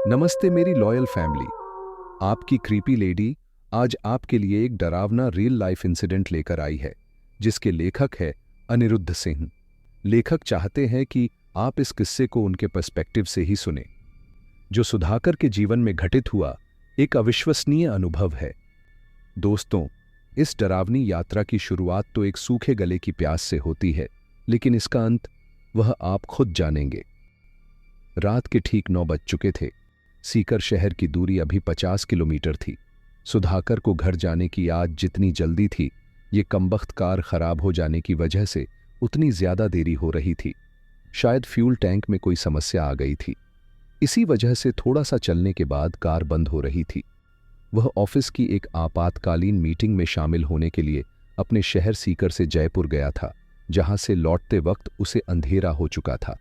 नमस्ते मेरी loyal family. आपकी क्रीपी लेडी आज आपके लिए एक डरावना रियल लाइफ इंसिडेंट लेकर आई है, जिसके लेखक है अनिरुद्ध सिंह। लेखक चाहते हैं कि आप इस किस्से को उनके पर्सपेक्टिव से ही सुने। जो सुधाकर के जीवन में घटित हुआ एक अविश्वसनीय अनुभव है। दोस्तों, इस डरावनी यात्रा की शुरुआत तो एक सूखे गले की प्यास से होती है, लेकिन इसका अंत वह आप खुद जानेंगे। रात के ठीक 9 बज चुके थे। सीकर शहर की दूरी अभी 50 किलोमीटर थी। सुधाकर को घर जाने की आज जितनी जल्दी थी, ये कमबख्त कार खराब हो जाने की वजह से उतनी ज्यादा देरी हो रही थी। शायद फ्यूल टैंक में कोई समस्या आ गई थी। इसी वजह से थोड़ा सा चलने के बाद कार बंद हो रही थी। वह ऑफिस की एक आपातकालीन मीटिंग में शामिल होने के लिए अपने शहर सीकर से जयपुर गया था, जहां से लौटते वक्त उसे अंधेरा हो चुका था।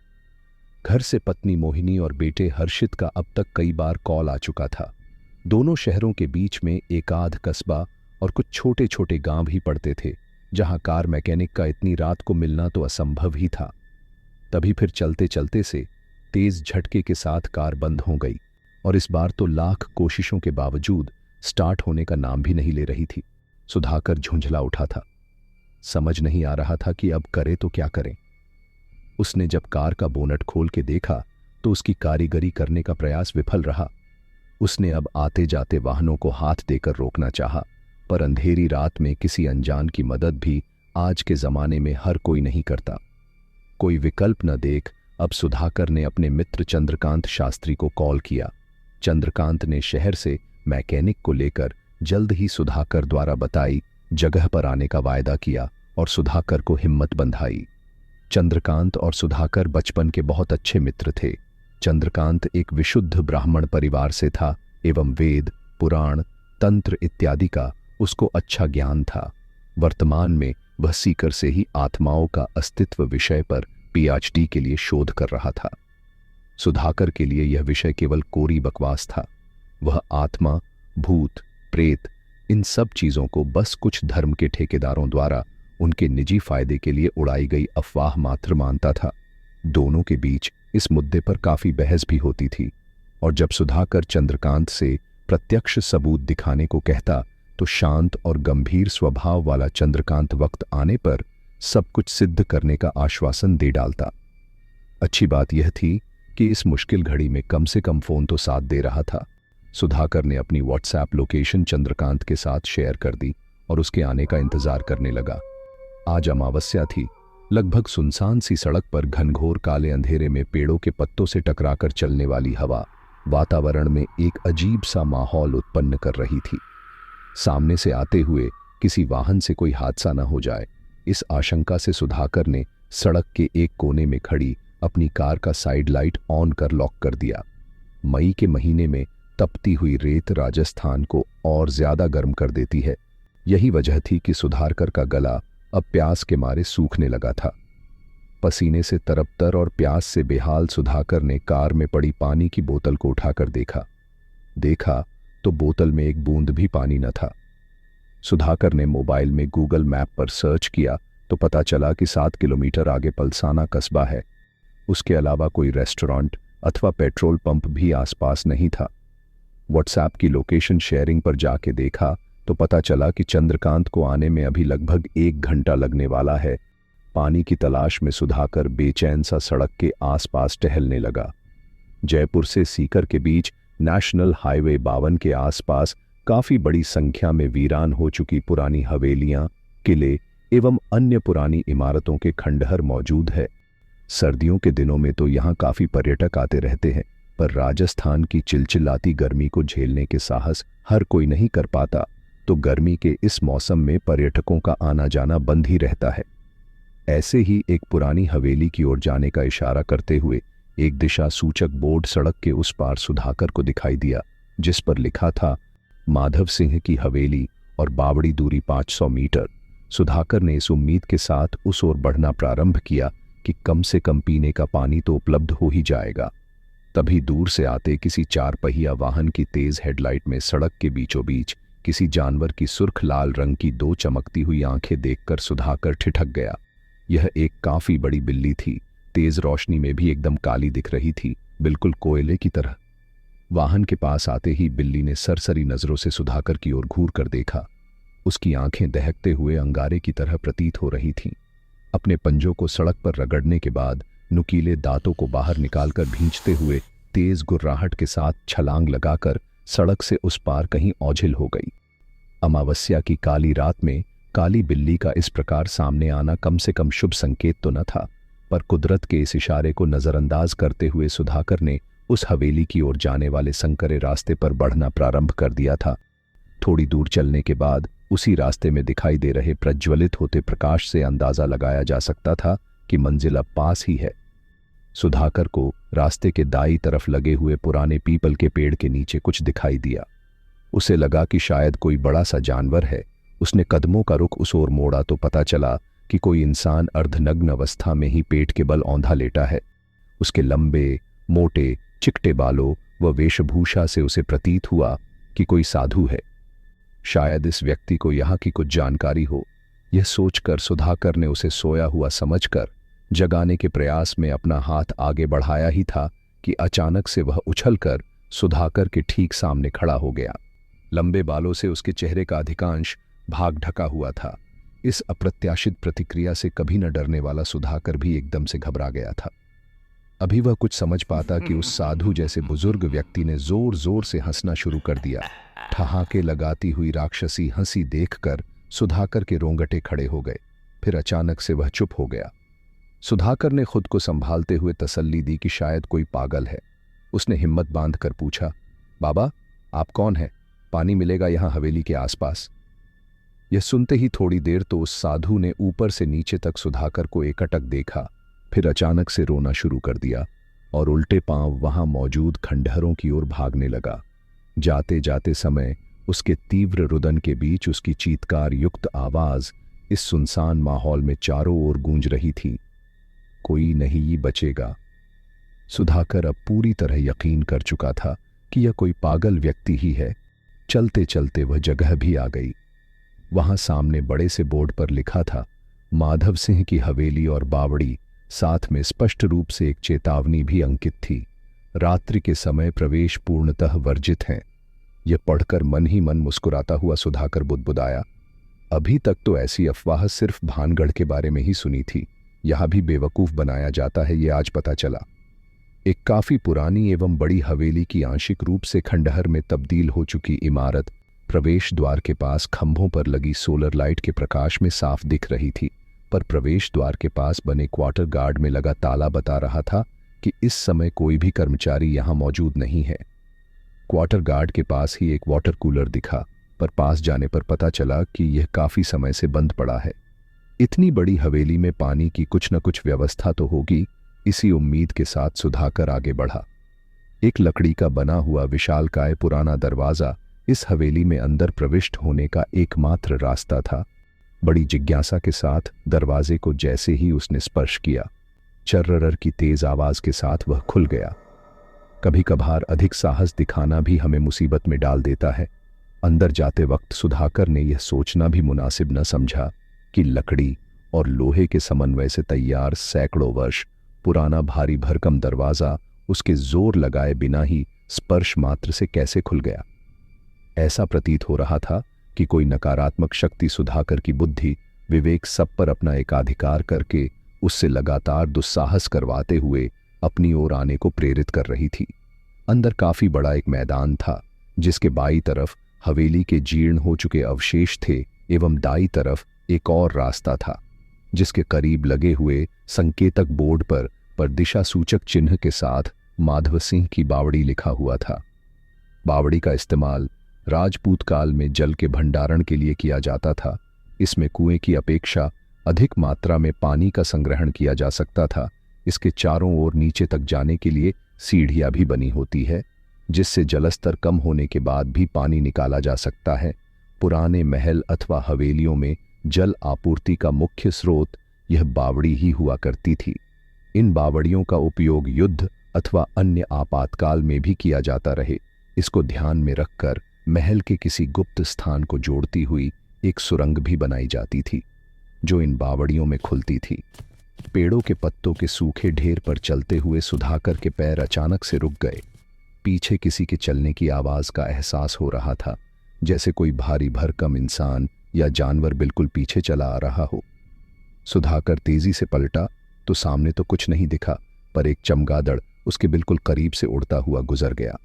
घर से पत्नी मोहिनी और बेटे हर्षित का अब तक कई बार कॉल आ चुका था। दोनों शहरों के बीच में एक आध कस्बा और कुछ छोटे छोटे गांव ही पड़ते थे, जहां कार मैकेनिक का इतनी रात को मिलना तो असंभव ही था। तभी फिर चलते चलते से तेज झटके के साथ कार बंद हो गई, और इस बार तो लाख कोशिशों के बावजूद स्टार्ट होने का नाम भी नहीं ले रही थी। सुधाकर झुंझला उठा था। समझ नहीं आ रहा था कि अब करे तो क्या करें। उसने जब कार का बोनट खोल के देखा तो उसकी कारीगरी करने का प्रयास विफल रहा। उसने अब आते जाते वाहनों को हाथ देकर रोकना चाहा, पर अंधेरी रात में किसी अनजान की मदद भी आज के जमाने में हर कोई नहीं करता। कोई विकल्प न देख अब सुधाकर ने अपने मित्र चंद्रकांत शास्त्री को कॉल किया। चंद्रकांत ने शहर से मैकेनिक को लेकर जल्द ही सुधाकर द्वारा बताई जगह पर आने का वायदा किया और सुधाकर को हिम्मत बंधाई। चंद्रकांत और सुधाकर बचपन के बहुत अच्छे मित्र थे। चंद्रकांत एक विशुद्ध ब्राह्मण परिवार से था एवं वेद, पुराण, तंत्र इत्यादि का उसको अच्छा ज्ञान था। वर्तमान में वह सीकर से ही आत्माओं का अस्तित्व विषय पर पीएचडी के लिए शोध कर रहा था। सुधाकर के लिए यह विषय केवल कोरी बकवास था। वह आत्मा, भूत, प्रेत, इन सब चीजों को बस कुछ धर्म के ठेकेदारों द्वारा उनके निजी फायदे के लिए उड़ाई गई अफवाह मात्र मानता था। दोनों के बीच इस मुद्दे पर काफी बहस भी होती थी, और जब सुधाकर चंद्रकांत से प्रत्यक्ष सबूत दिखाने को कहता तो शांत और गंभीर स्वभाव वाला चंद्रकांत वक्त आने पर सब कुछ सिद्ध करने का आश्वासन दे डालता। अच्छी बात यह थी कि इस मुश्किल घड़ी में कम से कम फोन तो साथ दे रहा था। सुधाकर ने अपनी व्हाट्सएप लोकेशन चंद्रकांत के साथ शेयर कर दी और उसके आने का इंतजार करने लगा। आज अमावस्या थी। लगभग सुनसान सी सड़क पर घनघोर काले अंधेरे में पेड़ों के पत्तों से टकराकर चलने वाली हवा वातावरण में एक अजीब सा माहौल उत्पन्न कर रही थी। सामने से आते हुए किसी वाहन से कोई हादसा न हो जाए, इस आशंका से सुधाकर ने सड़क के एक कोने में खड़ी अपनी कार का साइड लाइट ऑन कर लॉक कर दिया। मई के महीने में तपती हुई रेत राजस्थान को और ज्यादा गर्म कर देती है। यही वजह थी कि सुधाकर का गला अब प्यास के मारे सूखने लगा था। पसीने से तरबतर और प्यास से बेहाल सुधाकर ने कार में पड़ी पानी की बोतल को उठाकर देखा तो बोतल में एक बूंद भी पानी न था। सुधाकर ने मोबाइल में गूगल मैप पर सर्च किया तो पता चला कि 7 किलोमीटर आगे पलसाना कस्बा है। उसके अलावा कोई रेस्टोरेंट अथवा पेट्रोल पंप भी आसपास नहीं था। व्हाट्सएप की लोकेशन शेयरिंग पर जाके देखा तो पता चला कि चंद्रकांत को आने में अभी लगभग 1 घंटा लगने वाला है। पानी की तलाश में सुधाकर बेचैन सा सड़क के आसपास टहलने लगा। जयपुर से सीकर के बीच नेशनल हाईवे 52 के आसपास काफी बड़ी संख्या में वीरान हो चुकी पुरानी हवेलियां, किले एवं अन्य पुरानी इमारतों के खंडहर मौजूद है। सर्दियों के दिनों में तो यहाँ काफी पर्यटक आते रहते हैं, पर राजस्थान की चिलचिलाती गर्मी को झेलने के साहस हर कोई नहीं कर पाता, तो गर्मी के इस मौसम में पर्यटकों का आना जाना बंद ही रहता है। ऐसे ही एक पुरानी हवेली की ओर जाने का इशारा करते हुए एक दिशा सूचक बोर्ड सड़क के उस पार सुधाकर को दिखाई दिया, जिस पर लिखा था माधव सिंह की हवेली और बावड़ी दूरी 500 मीटर। सुधाकर ने इस उम्मीद के साथ उस ओर बढ़ना प्रारंभ किया कि कम से कम पीने का पानी तो उपलब्ध हो ही जाएगा। तभी दूर से आते किसी 4 पहिया वाहन की तेज हेडलाइट में सड़क के बीचों बीच किसी जानवर की सुर्ख लाल रंग की 2 चमकती हुई आंखें देखकर सुधाकर ठिठक गया। यह एक काफी बड़ी बिल्ली थी। तेज रोशनी में भी एकदम काली दिख रही थी, बिल्कुल कोयले की तरह। वाहन के पास आते ही बिल्ली ने सरसरी नजरों से सुधाकर की ओर घूर कर देखा। उसकी आंखें दहकते हुए अंगारे की तरह प्रतीत हो रही थीं। अपने पंजों को सड़क पर रगड़ने के बाद नुकीले दांतों को बाहर निकालकर भींचते हुए तेज गुर्राहट के साथ छलांग लगाकर सड़क से उस पार कहीं ओझिल हो गई। अमावस्या की काली रात में काली बिल्ली का इस प्रकार सामने आना कम से कम शुभ संकेत तो न था, पर कुदरत के इस इशारे को नजरअंदाज करते हुए सुधाकर ने उस हवेली की ओर जाने वाले संकरे रास्ते पर बढ़ना प्रारंभ कर दिया था। थोड़ी दूर चलने के बाद उसी रास्ते में दिखाई दे रहे प्रज्वलित होते प्रकाश से अंदाजा लगाया जा सकता था कि मंजिल अब पास ही है। सुधाकर को रास्ते के दाईं तरफ लगे हुए पुराने पीपल के पेड़ के नीचे कुछ दिखाई दिया। उसे लगा कि शायद कोई बड़ा सा जानवर है। उसने कदमों का रुख उस ओर मोड़ा तो पता चला कि कोई इंसान अर्धनग्न अवस्था में ही पेट के बल औंधा लेटा है। उसके लंबे मोटे चिकटे बालों व वेशभूषा से उसे प्रतीत हुआ कि कोई साधु है। शायद इस व्यक्ति को यहाँ की कुछ जानकारी हो। यह सोचकर सुधाकर ने उसे सोया हुआ समझकर जगाने के प्रयास में अपना हाथ आगे बढ़ाया ही था कि अचानक से वह उछलकर सुधाकर के ठीक सामने खड़ा हो गया। लंबे बालों से उसके चेहरे का अधिकांश भाग ढका हुआ था। इस अप्रत्याशित प्रतिक्रिया से कभी न डरने वाला सुधाकर भी एकदम से घबरा गया था। अभी वह कुछ समझ पाता कि उस साधु जैसे बुजुर्ग व्यक्ति ने जोर जोर से हंसना शुरू कर दिया। ठहाके लगाती हुई राक्षसी हंसी देखकर सुधाकर के रोंगटे खड़े हो गए। फिर अचानक से वह चुप हो गया। सुधाकर ने खुद को संभालते हुए तसल्ली दी कि शायद कोई पागल है। उसने हिम्मत बांधकर पूछा, बाबा आप कौन हैं? पानी मिलेगा यहाँ हवेली के आसपास? यह सुनते ही थोड़ी देर तो उस साधु ने ऊपर से नीचे तक सुधाकर को एकटक देखा, फिर अचानक से रोना शुरू कर दिया और उल्टे पांव वहां मौजूद खंडहरों की ओर भागने लगा। जाते जाते समय उसके तीव्र रुदन के बीच उसकी चीत्कार युक्त आवाज इस सुनसान माहौल में चारों ओर गूंज रही थी, कोई नहीं बचेगा। सुधाकर अब पूरी तरह यकीन कर चुका था कि यह कोई पागल व्यक्ति ही है। चलते चलते वह जगह भी आ गई। वहां सामने बड़े से बोर्ड पर लिखा था, माधव सिंह की हवेली और बावड़ी। साथ में स्पष्ट रूप से एक चेतावनी भी अंकित थी, रात्रि के समय प्रवेश पूर्णतः वर्जित है। यह पढ़कर मन ही मन मुस्कुराता हुआ सुधाकर बुदबुदाया, अभी तक तो ऐसी अफवाह सिर्फ भानगढ़ के बारे में ही सुनी थी, यहां भी बेवकूफ बनाया जाता है, ये आज पता चला। एक काफी पुरानी एवं बड़ी हवेली की आंशिक रूप से खंडहर में तब्दील हो चुकी इमारत प्रवेश द्वार के पास खंभों पर लगी सोलर लाइट के प्रकाश में साफ दिख रही थी, पर प्रवेश द्वार के पास बने क्वार्टर गार्ड में लगा ताला बता रहा था कि इस समय कोई भी कर्मचारी यहां मौजूद नहीं है। क्वार्टर गार्ड के पास ही एक वाटर कूलर दिखा, पर पास जाने पर पता चला कि यह काफी समय से बंद पड़ा है। इतनी बड़ी हवेली में पानी की कुछ न कुछ व्यवस्था तो होगी, इसी उम्मीद के साथ सुधाकर आगे बढ़ा। एक लकड़ी का बना हुआ विशालकाय पुराना दरवाजा इस हवेली में अंदर प्रविष्ट होने का एकमात्र रास्ता था। बड़ी जिज्ञासा के साथ दरवाजे को जैसे ही उसने स्पर्श किया, चर्रर की तेज आवाज के साथ वह खुल गया। कभी कभार अधिक साहस दिखाना भी हमें मुसीबत में डाल देता है। अंदर जाते वक्त सुधाकर ने यह सोचना भी मुनासिब न समझा कि लकड़ी और लोहे के समन्वय से तैयार सैकड़ों वर्ष पुराना भारी भरकम दरवाजा उसके जोर लगाए बिना ही स्पर्श मात्र से कैसे खुल गया। ऐसा प्रतीत हो रहा था कि कोई नकारात्मक शक्ति सुधाकर की बुद्धि विवेक सब पर अपना एकाधिकार करके उससे लगातार दुस्साहस करवाते हुए अपनी ओर आने को प्रेरित कर रही थी। अंदर काफी बड़ा एक मैदान था, जिसके बाईं तरफ हवेली के जीर्ण हो चुके अवशेष थे एवं दाईं तरफ एक और रास्ता था, जिसके करीब लगे हुए संकेतक बोर्ड पर दिशा सूचक चिन्ह के साथ माधव सिंह की बावड़ी लिखा हुआ था। बावड़ी का इस्तेमाल राजपूत काल में जल के भंडारण के लिए किया जाता था। इसमें कुएं की अपेक्षा अधिक मात्रा में पानी का संग्रहण किया जा सकता था। इसके चारों ओर नीचे तक जाने के लिए सीढ़ियां भी बनी होती है, जिससे जलस्तर कम होने के बाद भी पानी निकाला जा सकता है। पुराने महल अथवा हवेलियों में जल आपूर्ति का मुख्य स्रोत यह बावड़ी ही हुआ करती थी। इन बावड़ियों का उपयोग युद्ध अथवा अन्य आपातकाल में भी किया जाता रहे, इसको ध्यान में रखकर महल के किसी गुप्त स्थान को जोड़ती हुई एक सुरंग भी बनाई जाती थी, जो इन बावड़ियों में खुलती थी। पेड़ों के पत्तों के सूखे ढेर पर चलते हुए सुधाकर के पैर अचानक से रुक गए। पीछे किसी के चलने की आवाज का एहसास हो रहा था, जैसे कोई भारी भरकम इंसान या जानवर बिल्कुल पीछे चला आ रहा हो। सुधाकर तेजी से पलटा तो सामने तो कुछ नहीं दिखा, पर एक चमगादड़ उसके बिल्कुल करीब से उड़ता हुआ गुजर गया।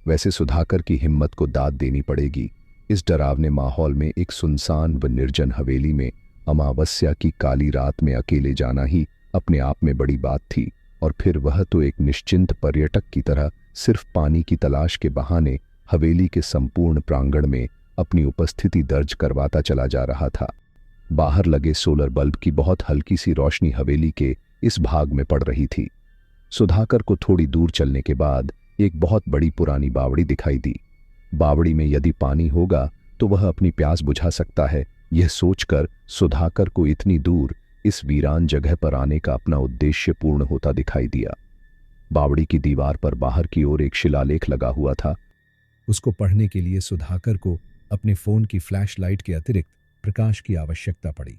वैसे सुधाकर की हिम्मत को दाद देनी पड़ेगी। इस डरावने माहौल में एक सुनसान व निर्जन हवेली में अमावस्या की काली रात में अकेले जाना ही अपने आप में बड़ी बात थी, और फिर वह तो एक निश्चिंत पर्यटक की तरह सिर्फ पानी की तलाश के बहाने हवेली के संपूर्ण प्रांगण में अपनी उपस्थिति दर्ज करवाता चला जा रहा था। बाहर लगे सोलर बल्ब की बहुत हल्की सी रोशनी हवेली के इस भाग में पड़ रही थी। सुधाकर को थोड़ी दूर चलने के बाद एक बहुत बड़ी पुरानी बावड़ी दिखाई दी। बावड़ी में यदि पानी होगा तो वह अपनी प्यास बुझा सकता है। यह सोचकर सुधाकर को इतनी दूर इस वीरान जगह पर आने का अपना उद्देश्य पूर्ण होता दिखाई दिया। बावड़ी की दीवार पर बाहर की ओर एक शिलालेख लगा हुआ था। उसको पढ़ने के लिए सुधाकर को अपने फोन की फ्लैश लाइट के अतिरिक्त प्रकाश की आवश्यकता पड़ी।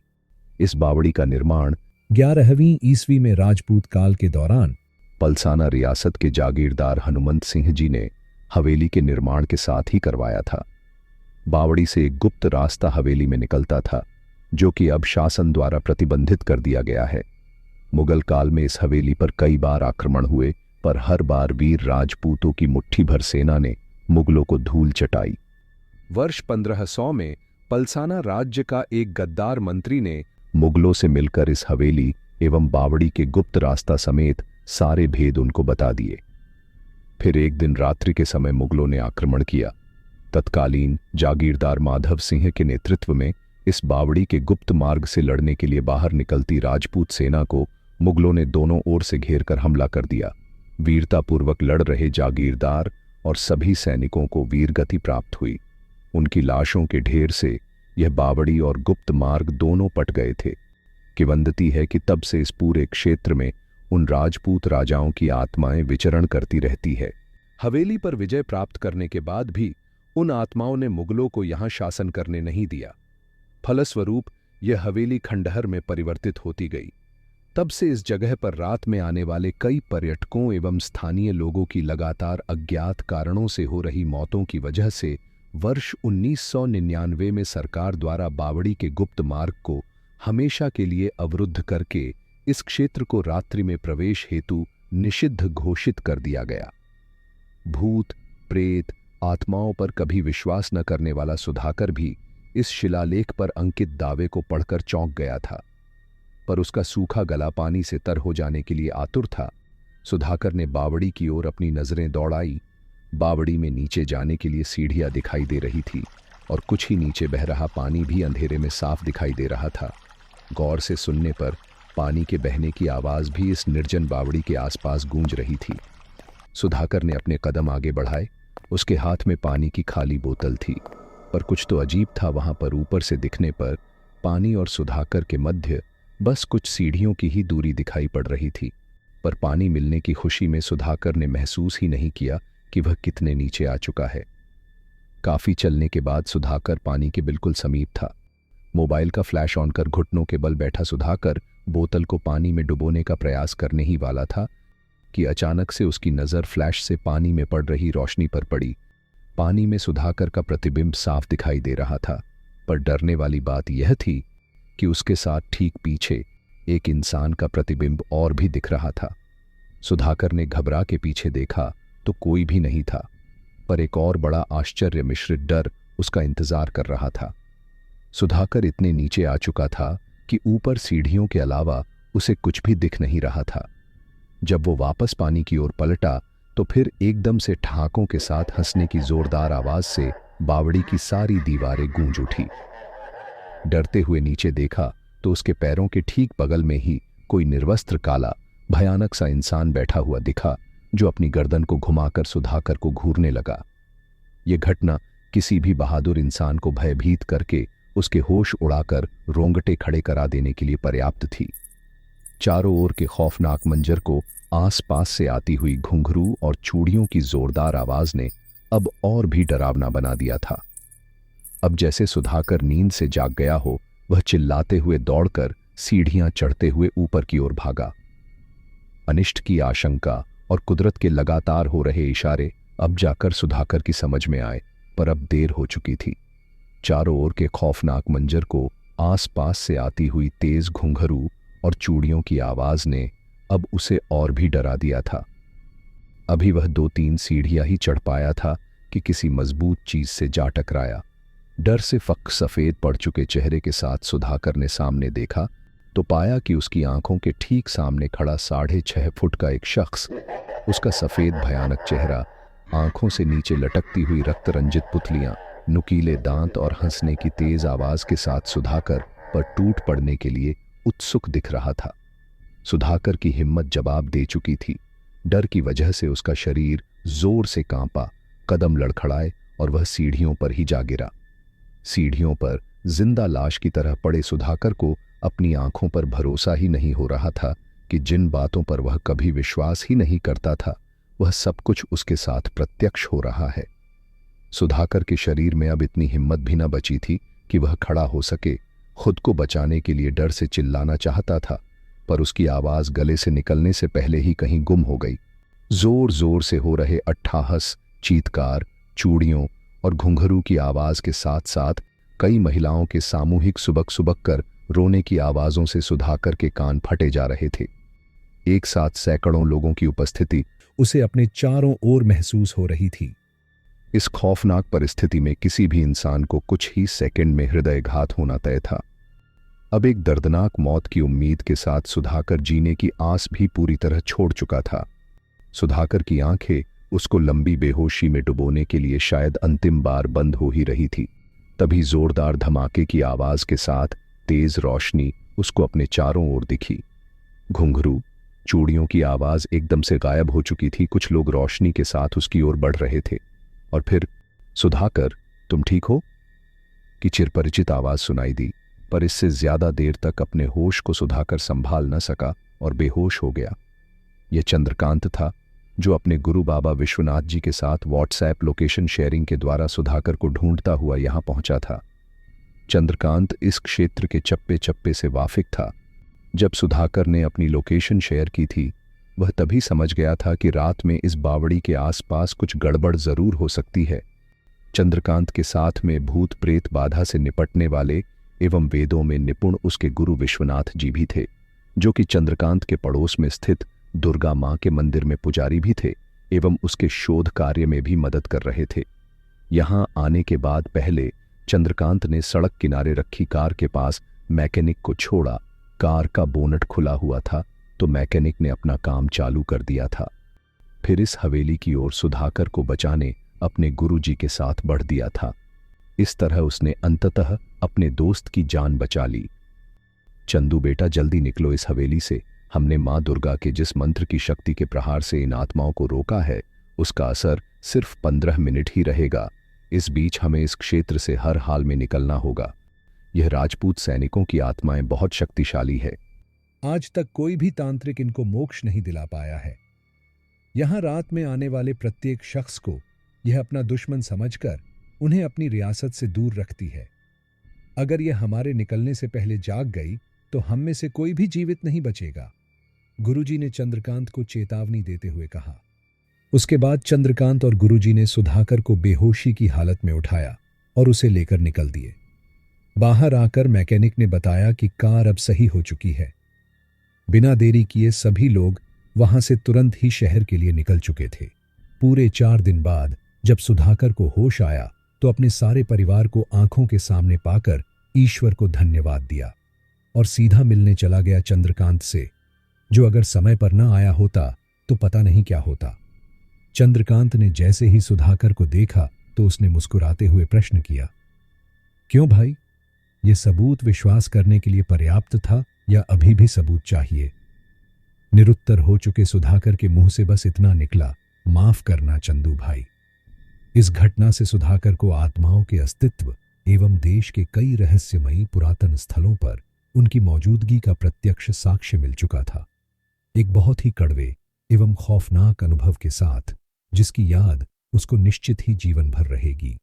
इस बावड़ी का निर्माण 11वीं ईस्वी में राजपूत काल के दौरान पलसाना रियासत के जागीरदार हनुमंत सिंह जी ने हवेली के निर्माण के साथ ही करवाया था। बावड़ी से एक गुप्त रास्ता हवेली में निकलता था, जो कि अब शासन द्वारा प्रतिबंधित कर दिया गया है। मुगल काल में इस हवेली पर कई बार आक्रमण हुए, पर हर बार वीर राजपूतों की मुट्ठी भर सेना ने मुगलों को धूल चटाई। वर्ष 1500 में पलसाना राज्य का एक गद्दार मंत्री ने मुगलों से मिलकर इस हवेली एवं बावड़ी के गुप्त रास्ता समेत सारे भेद उनको बता दिए। फिर एक दिन रात्रि के समय मुगलों ने आक्रमण किया। तत्कालीन जागीरदार माधव सिंह के नेतृत्व में इस बावड़ी के गुप्त मार्ग से लड़ने के लिए बाहर निकलती राजपूत सेना को मुगलों ने दोनों ओर से घेरकर हमला कर दिया। वीरतापूर्वक लड़ रहे जागीरदार और सभी सैनिकों को वीरगति प्राप्त हुई। उनकी लाशों के ढेर से यह बावड़ी और गुप्त मार्ग दोनों पट गए थे। किंवदंती है कि तब से इस पूरे क्षेत्र में उन राजपूत राजाओं की आत्माएं विचरण करती रहती है। हवेली पर विजय प्राप्त करने के बाद भी उन आत्माओं ने मुगलों को यहां शासन करने नहीं दिया। फलस्वरूप यह हवेली खंडहर में परिवर्तित होती गई। तब से इस जगह पर रात में आने वाले कई पर्यटकों एवं स्थानीय लोगों की लगातार अज्ञात कारणों से हो रही मौतों की वजह से वर्ष 1999 में सरकार द्वारा बावड़ी के गुप्त मार्ग को हमेशा के लिए अवरुद्ध करके इस क्षेत्र को रात्रि में प्रवेश हेतु निषिद्ध घोषित कर दिया गया। भूत, प्रेत, आत्माओं पर कभी विश्वास न करने वाला सुधाकर भी इस शिलालेख पर अंकित दावे को पढ़कर चौंक गया था, पर उसका सूखा गला पानी से तर हो जाने के लिए आतुर था। सुधाकर ने बावड़ी की ओर अपनी नजरें दौड़ाई। बावड़ी में नीचे जाने के लिए सीढ़ियां दिखाई दे रही थी और कुछ ही नीचे बह रहा पानी भी अंधेरे में साफ दिखाई दे रहा था। गौर से सुनने पर पानी के बहने की आवाज भी इस निर्जन बावड़ी के आसपास गूंज रही थी। सुधाकर ने अपने कदम आगे बढ़ाए। उसके हाथ में पानी की खाली बोतल थी, पर कुछ तो अजीब था वहां पर। ऊपर से दिखने पर पानी और सुधाकर के मध्य बस कुछ सीढ़ियों की ही दूरी दिखाई पड़ रही थी, पर पानी मिलने की खुशी में सुधाकर ने महसूस ही नहीं किया कि वह कितने नीचे आ चुका है। काफी चलने के बाद सुधाकर पानी के बिल्कुल समीप था। मोबाइल का फ्लैश ऑन कर घुटनों के बल बैठा सुधाकर बोतल को पानी में डुबोने का प्रयास करने ही वाला था कि अचानक से उसकी नजर फ्लैश से पानी में पड़ रही रोशनी पर पड़ी। पानी में सुधाकर का प्रतिबिंब साफ दिखाई दे रहा था, पर डरने वाली बात यह थी कि उसके साथ ठीक पीछे एक इंसान का प्रतिबिंब और भी दिख रहा था। सुधाकर ने घबरा के पीछे देखा तो कोई भी नहीं था, पर एक और बड़ा आश्चर्य मिश्रित डर उसका इंतजार कर रहा था। सुधाकर इतने नीचे आ चुका था कि ऊपर सीढ़ियों के अलावा उसे कुछ भी दिख नहीं रहा था। जब वो वापस पानी की ओर पलटा तो फिर एकदम से ठहाकों के साथ हंसने की जोरदार आवाज से बावड़ी की सारी दीवारें गूंज उठी। डरते हुए नीचे देखा तो उसके पैरों के ठीक बगल में ही कोई निर्वस्त्र काला भयानक सा इंसान बैठा हुआ दिखा, जो अपनी गर्दन को घुमाकर सुधाकर को घूरने लगा। यह घटना किसी भी बहादुर इंसान को भयभीत करके उसके होश उड़ाकर रोंगटे खड़े करा देने के लिए पर्याप्त थी। चारों ओर के खौफनाक मंजर को आसपास से आती हुई घुंघरू और चूड़ियों की जोरदार आवाज ने अब और भी डरावना बना दिया था। अब जैसे सुधाकर नींद से जाग गया हो, वह चिल्लाते हुए दौड़कर सीढ़ियां चढ़ते हुए ऊपर की ओर भागा। अनिष्ट की आशंका और कुदरत के लगातार हो रहे इशारे अब जाकर सुधाकर की समझ में आए, पर अब देर हो चुकी थी। चारों ओर के खौफनाक मंजर को आसपास से आती हुई तेज घुंघरू और चूड़ियों की आवाज ने अब उसे और भी डरा दिया था। अभी वह 2-3 सीढ़ियां ही चढ़ पाया था कि किसी मजबूत चीज से जा टकराया। डर से फक सफेद पड़ चुके चेहरे के साथ सुधाकर ने सामने देखा तो पाया कि उसकी आंखों के ठीक सामने खड़ा 6.5 फुट का एक शख्स। उसका सफेद भयानक चेहरा, आंखों से नीचे लटकती हुई रक्त रंजित पुतलियां, नुकीले दांत और हंसने की तेज आवाज के साथ सुधाकर पर टूट पड़ने के लिए उत्सुक दिख रहा था। सुधाकर की हिम्मत जवाब दे चुकी थी। डर की वजह से उसका शरीर जोर से कांपा, कदम लड़खड़ाए और वह सीढ़ियों पर ही जा गिरा। सीढ़ियों पर जिंदा लाश की तरह पड़े सुधाकर को अपनी आंखों पर भरोसा ही नहीं हो रहा था कि जिन बातों पर वह कभी विश्वास ही नहीं करता था वह सब कुछ उसके साथ प्रत्यक्ष हो रहा है। सुधाकर के शरीर में अब इतनी हिम्मत भी न बची थी कि वह खड़ा हो सके। खुद को बचाने के लिए डर से चिल्लाना चाहता था, पर उसकी आवाज गले से निकलने से पहले ही कहीं गुम हो गई। जोर जोर से हो रहे अट्ठाहस, चीत्कार, चूड़ियों और घुंघरू की आवाज के साथ साथ कई महिलाओं के सामूहिक सुबक सुबक कर रोने की आवाजों से सुधाकर के कान फटे जा रहे थे। एक साथ सैकड़ों लोगों की उपस्थिति उसे अपने चारों ओर महसूस हो रही थी। इस खौफनाक परिस्थिति में किसी भी इंसान को कुछ ही सेकंड में हृदयघात होना तय था। अब एक दर्दनाक मौत की उम्मीद के साथ सुधाकर जीने की आस भी पूरी तरह छोड़ चुका था। सुधाकर की आंखें उसको लंबी बेहोशी में डुबोने के लिए शायद अंतिम बार बंद हो ही रही थी। तभी जोरदार धमाके की आवाज के साथ तेज रोशनी उसको अपने चारों ओर दिखी। घुंघरू, चूड़ियों की आवाज एकदम से गायब हो चुकी थी। कुछ लोग रोशनी के साथ उसकी ओर बढ़ रहे थे और फिर सुधाकर, तुम ठीक हो? की चिरपरिचित आवाज सुनाई दी, पर इससे ज्यादा देर तक अपने होश को सुधाकर संभाल न सका और बेहोश हो गया। यह चंद्रकांत था, जो अपने गुरु बाबा विश्वनाथ जी के साथ व्हाट्सएप लोकेशन शेयरिंग के द्वारा सुधाकर को ढूंढता हुआ यहां पहुंचा था। चंद्रकांत इस क्षेत्र के चप्पे चप्पे से वाकिफ था। जब सुधाकर ने अपनी लोकेशन शेयर की थी, वह तभी समझ गया था कि रात में इस बावड़ी के आसपास कुछ गड़बड़ जरूर हो सकती है। चंद्रकांत के साथ में भूत प्रेत बाधा से निपटने वाले एवं वेदों में निपुण उसके गुरु विश्वनाथ जी भी थे, जो कि चंद्रकांत के पड़ोस में स्थित दुर्गा मां के मंदिर में पुजारी भी थे एवं उसके शोध कार्य में भी मदद कर रहे थे। यहां आने के बाद पहले चंद्रकांत ने सड़क किनारे रखी कार के पास मैकेनिक को छोड़ा। कार का बोनट खुला हुआ था तो मैकेनिक ने अपना काम चालू कर दिया था। फिर इस हवेली की ओर सुधाकर को बचाने अपने गुरुजी के साथ बढ़ दिया था। इस तरह उसने अंततः अपने दोस्त की जान बचा ली। चंदू बेटा, जल्दी निकलो इस हवेली से। हमने मां दुर्गा के जिस मंत्र की शक्ति के प्रहार से इन आत्माओं को रोका है, उसका असर सिर्फ 15 मिनट ही रहेगा। इस बीच हमें इस क्षेत्र से हर हाल में निकलना होगा। यह राजपूत सैनिकों की आत्माएं बहुत शक्तिशाली है। आज तक कोई भी तांत्रिक इनको मोक्ष नहीं दिला पाया है। यहां रात में आने वाले प्रत्येक शख्स को यह अपना दुश्मन समझकर उन्हें अपनी रियासत से दूर रखती है। अगर यह हमारे निकलने से पहले जाग गई तो हम में से कोई भी जीवित नहीं बचेगा, गुरुजी ने चंद्रकांत को चेतावनी देते हुए कहा। उसके बाद चंद्रकांत और गुरुजी ने सुधाकर को बेहोशी की हालत में उठाया और उसे लेकर निकल दिए। बाहर आकर मैकेनिक ने बताया कि कार अब सही हो चुकी है। बिना देरी किए सभी लोग वहां से तुरंत ही शहर के लिए निकल चुके थे। पूरे 4 दिन बाद जब सुधाकर को होश आया तो अपने सारे परिवार को आंखों के सामने पाकर ईश्वर को धन्यवाद दिया और सीधा मिलने चला गया चंद्रकांत से, जो अगर समय पर न आया होता तो पता नहीं क्या होता। चंद्रकांत ने जैसे ही सुधाकर को देखा तो उसने मुस्कुराते हुए प्रश्न किया, क्यों भाई, यह सबूत विश्वास करने के लिए पर्याप्त था या अभी भी सबूत चाहिए? निरुत्तर हो चुके सुधाकर के मुंह से बस इतना निकला, माफ करना चंदू भाई। इस घटना से सुधाकर को आत्माओं के अस्तित्व एवं देश के कई रहस्यमयी पुरातन स्थलों पर उनकी मौजूदगी का प्रत्यक्ष साक्ष्य मिल चुका था। एक बहुत ही कड़वे एवं खौफनाक अनुभव के साथ, जिसकी याद उसको निश्चित ही जीवन भर रहेगी।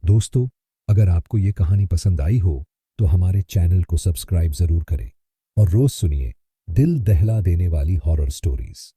दोस्तों, अगर आपको ये कहानी पसंद आई हो तो हमारे चैनल को सब्सक्राइब जरूर करें और रोज सुनिए दिल दहला देने वाली हॉरर स्टोरीज।